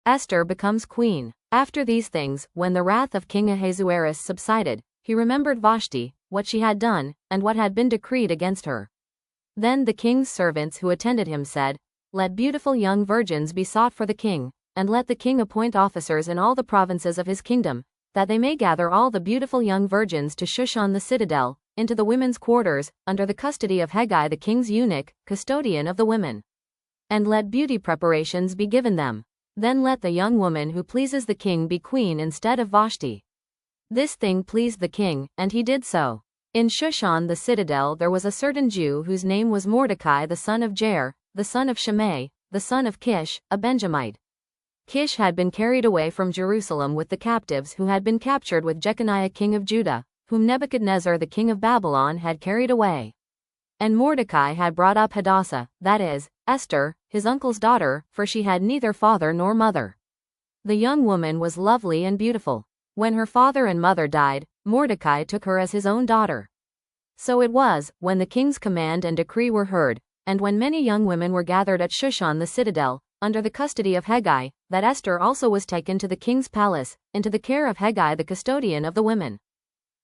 Esther becomes queen. After these things, when the wrath of King Ahasuerus subsided, he remembered Vashti, what she had done, and what had been decreed against her. Then the king's servants who attended him said, "Let beautiful young virgins be sought for the king, and let the king appoint officers in all the provinces of his kingdom, that they may gather all the beautiful young virgins to Shushan the citadel, into the women's quarters, under the custody of Hegai the king's eunuch, custodian of the women. And let beauty preparations be given them. Then let the young woman who pleases the king be queen instead of Vashti." This thing pleased the king, and he did so. In Shushan the citadel there was a certain Jew whose name was Mordecai the son of Jair, the son of Shimei, the son of Kish, a Benjamite. Kish had been carried away from Jerusalem with the captives who had been captured with Jeconiah king of Judah, whom Nebuchadnezzar the king of Babylon had carried away. And Mordecai had brought up Hadassah, that is, Esther, his uncle's daughter, for she had neither father nor mother. The young woman was lovely and beautiful. When her father and mother died, Mordecai took her as his own daughter. So it was, when the king's command and decree were heard, and when many young women were gathered at Shushan the citadel, under the custody of Hegai, that Esther also was taken to the king's palace, into the care of Hegai the custodian of the women.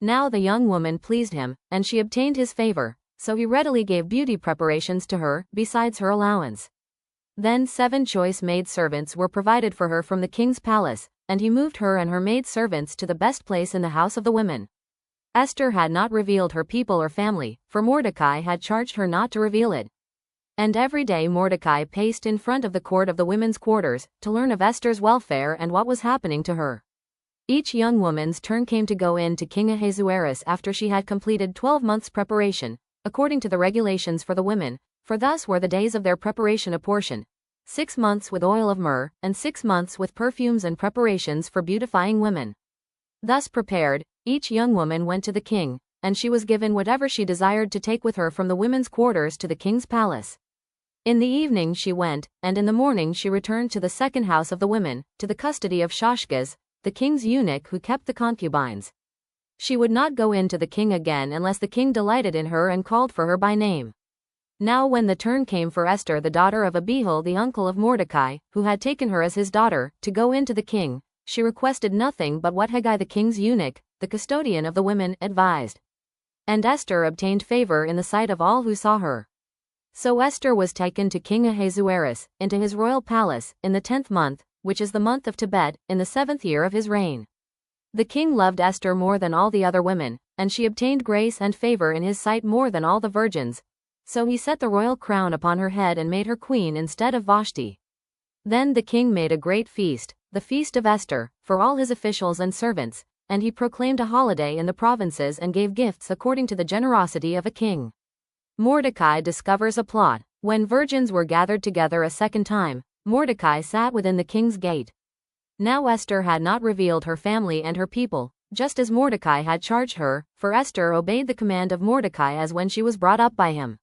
Now the young woman pleased him, and she obtained his favor, so he readily gave beauty preparations to her, besides her allowance. Then 7 choice maidservants were provided for her from the king's palace, and he moved her and her maidservants to the best place in the house of the women. Esther had not revealed her people or family, for Mordecai had charged her not to reveal it. And every day Mordecai paced in front of the court of the women's quarters, to learn of Esther's welfare and what was happening to her. Each young woman's turn came to go in to King Ahasuerus after she had completed 12 months' preparation, according to the regulations for the women, for thus were the days of their preparation apportioned: 6 months with oil of myrrh, and 6 months with perfumes and preparations for beautifying women. Thus prepared, each young woman went to the king, and she was given whatever she desired to take with her from the women's quarters to the king's palace. In the evening she went, and in the morning she returned to the second house of the women, to the custody of Shashgaz, the king's eunuch who kept the concubines. She would not go in to the king again unless the king delighted in her and called for her by name. Now when the turn came for Esther the daughter of Abihail the uncle of Mordecai, who had taken her as his daughter, to go in to the king, she requested nothing but what Hegai the king's eunuch, the custodian of the women, advised. And Esther obtained favor in the sight of all who saw her. So Esther was taken to King Ahasuerus, into his royal palace, in the 10th month, which is the month of Tebet, in the 7th year of his reign. The king loved Esther more than all the other women, and she obtained grace and favor in his sight more than all the virgins. So he set the royal crown upon her head and made her queen instead of Vashti. Then the king made a great feast, the feast of Esther, for all his officials and servants, and he proclaimed a holiday in the provinces and gave gifts according to the generosity of a king. Mordecai discovers a plot. When virgins were gathered together a second time, Mordecai sat within the king's gate. Now Esther had not revealed her family and her people, just as Mordecai had charged her, for Esther obeyed the command of Mordecai as when she was brought up by him.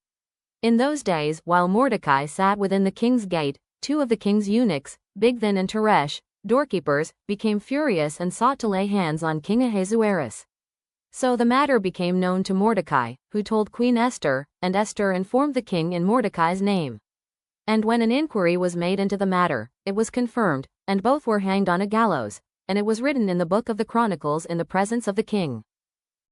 In those days, while Mordecai sat within the king's gate, 2 of the king's eunuchs, Bigthan and Teresh, doorkeepers, became furious and sought to lay hands on King Ahasuerus. So the matter became known to Mordecai, who told Queen Esther, and Esther informed the king in Mordecai's name. And when an inquiry was made into the matter, it was confirmed, and both were hanged on a gallows, and it was written in the book of the Chronicles in the presence of the king.